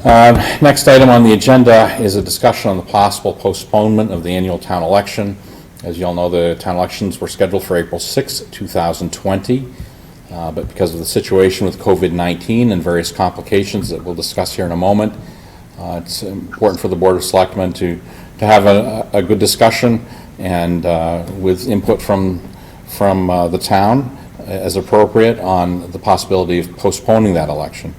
Next item on the agenda is a discussion on the possible postponement of the annual town election. As you all know, the town elections were scheduled for April 6, 2020, but because of the situation with COVID-19 and various complications that we'll discuss here in a moment, it's important for the Board of Selectmen to have a good discussion and with input from the town as appropriate on the possibility of postponing that election.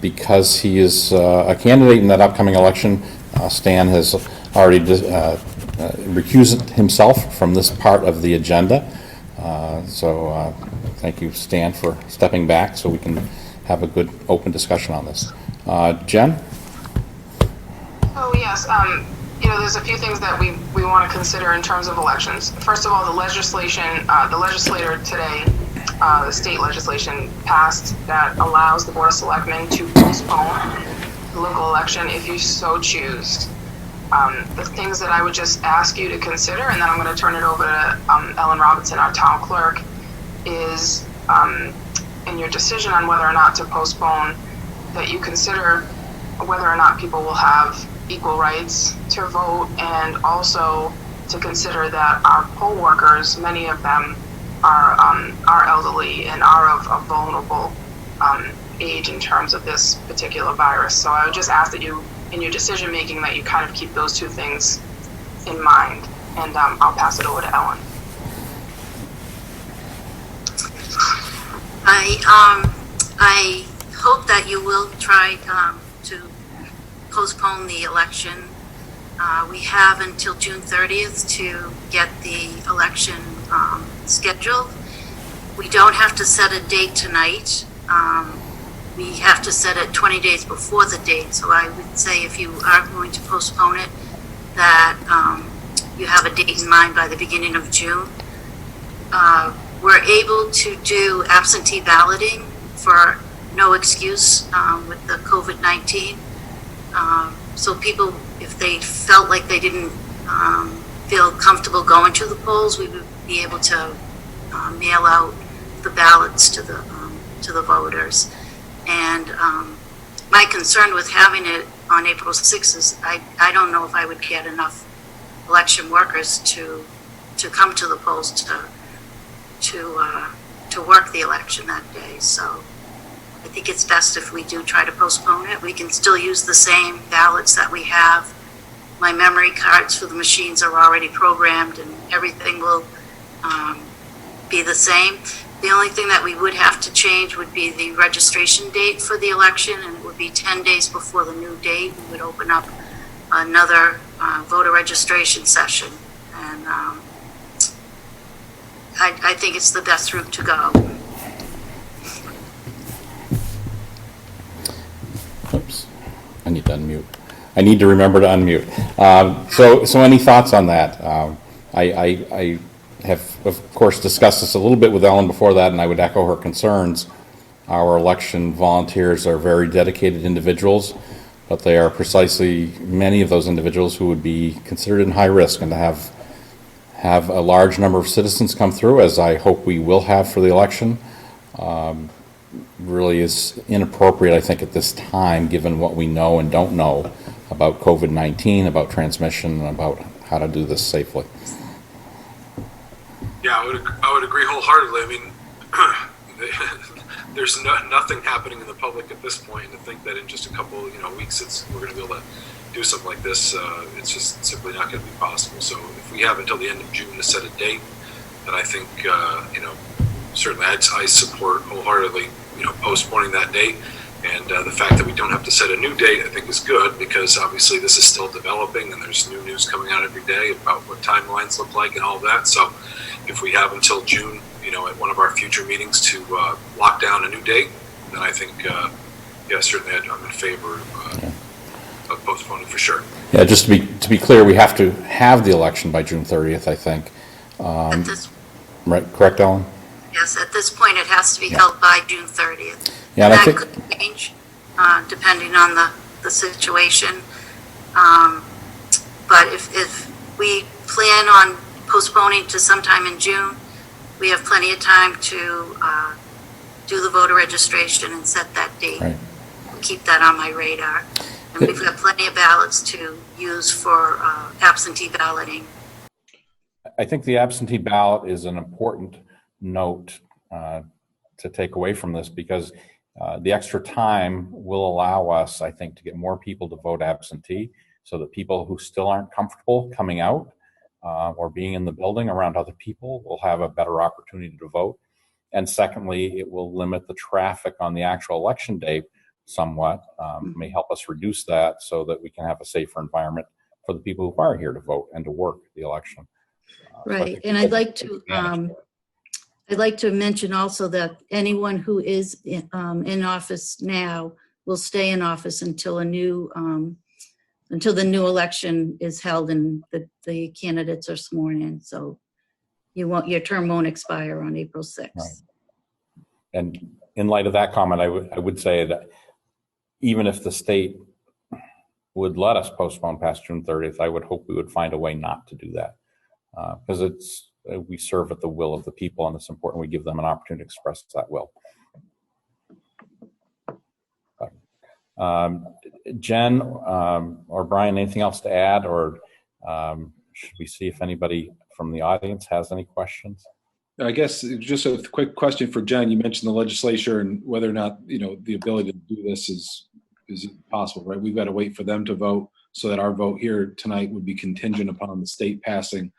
Because he is a candidate in that upcoming election, Stan has already recused himself from this part of the agenda. So thank you, Stan, for stepping back so we can have a good open discussion on this. Jen? Oh, yes. There's a few things that we want to consider in terms of elections. First of all, the legislator today, the state legislation passed that allows the Board of Selectmen to postpone the local election if you so choose. The things that I would just ask you to consider, and then I'm going to turn it over to Ellen Robinson, our town clerk, is in your decision on whether or not to postpone, that you consider whether or not people will have equal rights to vote, and also to consider that our poll workers, many of them are elderly and are of a vulnerable age in terms of this particular virus. So I would just ask that you, in your decision making, that you kind of keep those two things in mind. And I'll pass it over to Ellen. I hope that you will try to postpone the election. We have until June 30th to get the election scheduled. We don't have to set a date tonight. We have to set it 20 days before the date. So I would say if you are going to postpone it, that you have a date in mind by the beginning of June. We're able to do absentee balloting for no excuse with the COVID-19. So people, if they felt like they didn't feel comfortable going to the polls, we would be able to mail out the ballots to the voters. And my concern with having it on April 6th is I don't know if I would get enough election workers to come to the polls to work the election that day. So I think it's best if we do try to postpone it. We can still use the same ballots that we have. My memory cards for the machines are already programmed, and everything will be the same. The only thing that we would have to change would be the registration date for the election, and it would be 10 days before the new date. We would open up another voter registration session, and I think it's the best route to go. Oops, I need to unmute. I need to remember to unmute. So any thoughts on that? I have, of course, discussed this a little bit with Ellen before that, and I would echo her concerns. Our election volunteers are very dedicated individuals, but they are precisely many of those individuals who would be considered in high risk, and to have a large number of citizens come through, as I hope we will have for the election, really is inappropriate, I think, at this time, given what we know and don't know about COVID-19, about transmission, and about how to do this safely. Yeah, I would agree wholeheartedly. I mean, there's nothing happening in the public at this point, and to think that in just a couple weeks we're going to be able to do something like this, it's just simply not going to be possible. So if we have until the end of June to set a date, then I think certainly I support wholeheartedly postponing that date. And the fact that we don't have to set a new date, I think, is good, because obviously this is still developing and there's new news coming out every day about what timelines look like and all of that. So if we have until June, at one of our future meetings to lock down a new date, then I think, certainly I'm in favor of postponing for sure. Yeah, just to be clear, we have to have the election by June 30th, I think. Right, correct, Ellen? Yes, at this point it has to be held by June 30th. Yeah, and that I think could change depending on the situation. But if we plan on postponing to sometime in June, we have plenty of time to do the voter registration and set that date. Right. keep that on my radar. And we've got plenty of ballots to use for absentee balloting. I think the absentee ballot is an important note to take away from this, because the extra time will allow us, I think, to get more people to vote absentee, so that people who still aren't comfortable coming out or being in the building around other people will have a better opportunity to vote. And secondly, it will limit the traffic on the actual election day somewhat, may help us reduce that so that we can have a safer environment for the people who are here to vote and to work the election. Right, and I'd like to mention also that anyone who is in office now will stay in office until the new election is held and the candidates are sworn in. So your term won't expire on April 6th. Right. And in light of that comment, I would say that even if the state would let us postpone past June 30th, I would hope we would find a way not to do that, because we serve at the will of the people, and it's important we give them an opportunity to express that will. Jen or Brian, anything else to add, or should we see if anybody from the audience has any questions? I guess just a quick question for Jen. You mentioned the legislature and whether or not, the ability to do this is possible, right? We've got to wait for them to vote, so that our vote here tonight would be contingent upon the state passing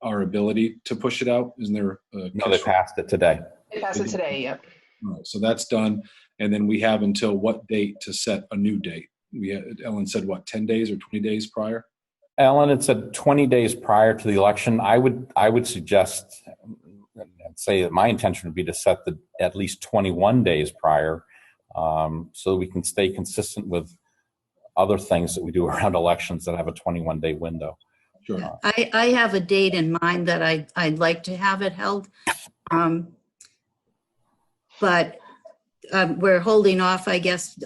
our ability to push it out. Isn't there? No, they passed it today. They passed it today, yep. All right, so that's done. And then we have until what date to set a new date? Ellen said, what, 10 days or 20 days prior? Ellen had said 20 days prior to the election. I would suggest and say that my intention would be to set at least 21 days prior, so that we can stay consistent with other things that we do around elections that have a 21-day window. Sure. I have a date in mind that I'd like to have it held, but we're holding off, I guess.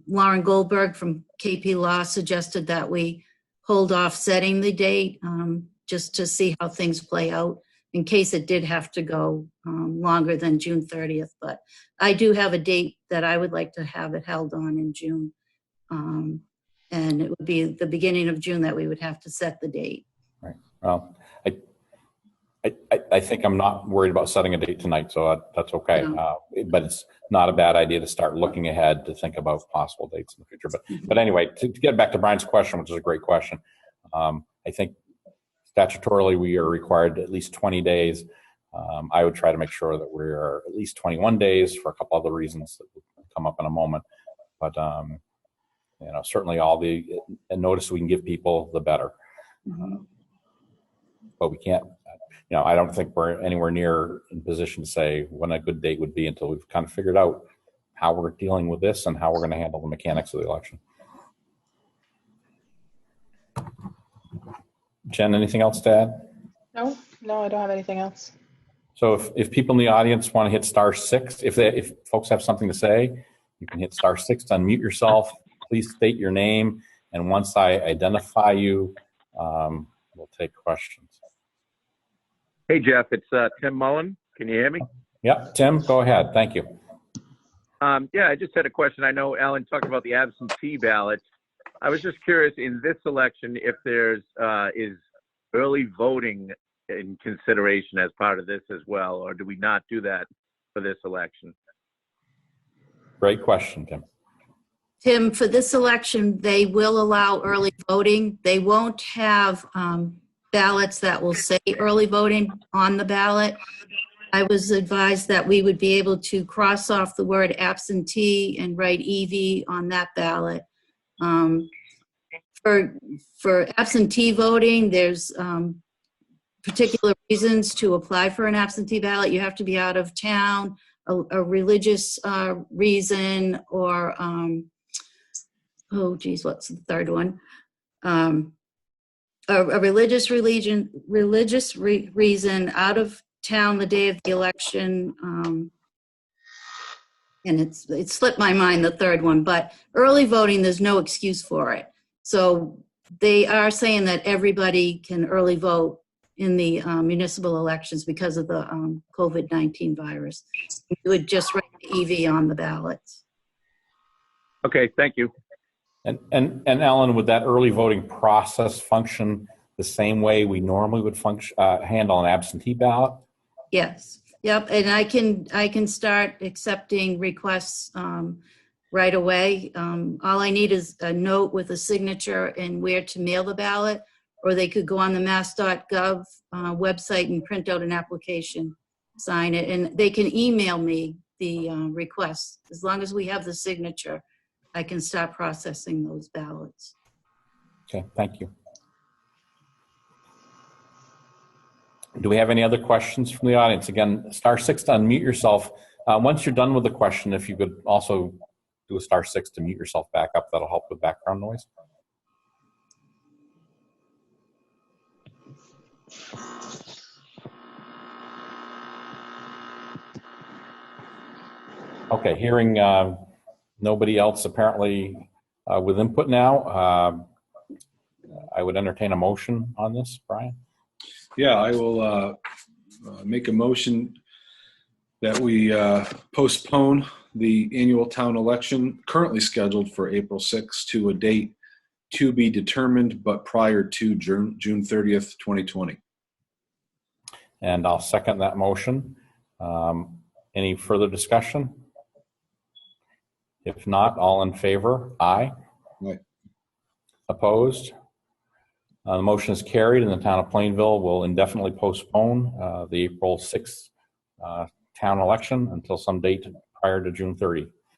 Lauren Goldberg from KP Law suggested that we hold off setting the date just to see how things play out in case it did have to go longer than June 30th. But I do have a date that I would like to have it held on in June. And it would be the beginning of June that we would have to set the date. Right. Well, I think I'm not worried about setting a date tonight, so that's okay. But it's not a bad idea to start looking ahead to think about possible dates in the future. But anyway, to get back to Brian's question, which is a great question, I think statutorily we are required at least 20 days. I would try to make sure that we are at least 21 days for a couple other reasons that will come up in a moment. But certainly all the notice we can give people, the better. But we can't. I don't think we're anywhere near in position to say when a good date would be until we've kind of figured out how we're dealing with this and how we're going to handle the mechanics of the election. Jen, anything else to add? No, I don't have anything else. So if people in the audience want to hit *6, if folks have something to say, you can hit *6 to unmute yourself. Please state your name, and once I identify you, we'll take questions. Hey, Jeff, it's Tim Mullen. Can you hear me? Yeah, Tim, go ahead. Thank you. Yeah, I just had a question. I know Alan talked about the absentee ballots. I was just curious in this election if there's is early voting in consideration as part of this as well, or do we not do that for this election? Great question, Tim. Tim, for this election, they will allow early voting. They won't have ballots that will say early voting on the ballot. I was advised that we would be able to cross off the word absentee and write EV on that ballot. For absentee voting, there's particular reasons to apply for an absentee ballot. You have to be out of town, a religious reason, or what's the third one? A religious reason, out of town the day of the election, and it slipped my mind, the third one, but early voting, there's no excuse for it. So they are saying that everybody can early vote in the municipal elections because of the COVID-19 virus. You would just write the EV on the ballots. Okay, thank you. And Ellen, would that early voting process function the same way we normally would function, handle an absentee ballot? Yes, yep, and I can start accepting requests right away. All I need is a note with a signature and where to mail the ballot, or they could go on the mass.gov website and print out an application, sign it, and they can email me the request. As long as we have the signature, I can start processing those ballots. Okay, thank you. Do we have any other questions from the audience? Again, *6 to unmute yourself. Once you're done with the question, if you could also do a *6 to mute yourself back up, that'll help with background noise. Okay, hearing nobody else apparently with input now, I would entertain a motion on this, Brian. Yeah, I will make a motion that we postpone the annual town election currently scheduled for April 6th to a date to be determined, but prior to June 30th, 2020. And I'll second that motion. Any further discussion? If not, all in favor? Aye. Aye. Opposed? The motion is carried, and the town of Plainville will indefinitely postpone the April 6th town election until some date prior to June 30.